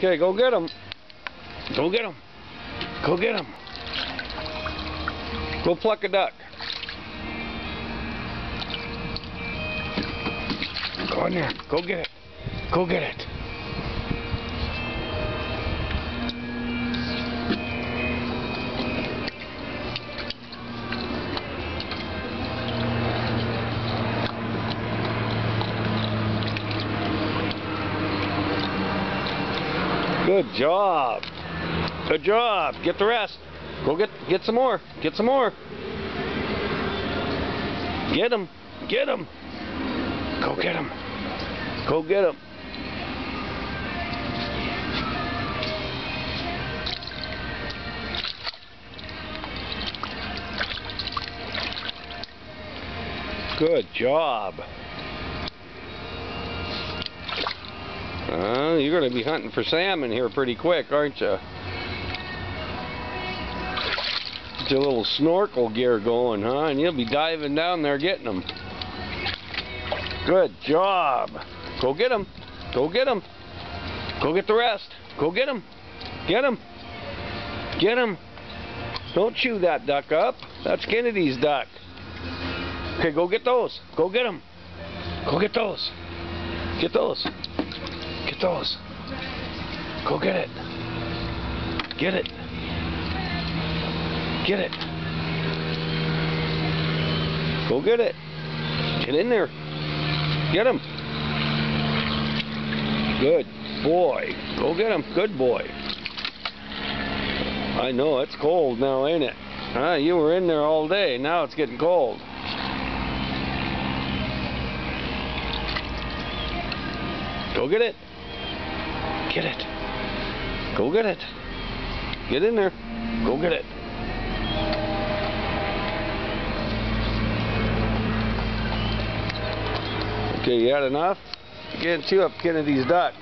Okay, go get him. Go get him. Go get him. Go pluck a duck. Go in there. Go get it. Go get it. Good job. Good job. Get the rest. Go get some more. Get some more. Get him. Get him. Go get him. Go get him. Good job. You're going to be hunting for salmon here pretty quick, aren't you? Get your little snorkel gear going, huh? And you'll be diving down there getting them. Good job. Go get them. Go get them. Go get the rest. Go get them. Get them. Get them. Don't chew that duck up. That's Kennedy's duck. Okay, go get those. Go get them. Go get those. Get those. Get those. Go get it. Get it. Get it. Go get it. Get in there. Get him. Good boy. Go get him. Good boy. I know, it's cold now, ain't it? You were in there all day. Now it's getting cold. Go get it. Get it. Go get it. Get in there. Go get it. Okay, you had enough? You can't chew up Kennedy's duck.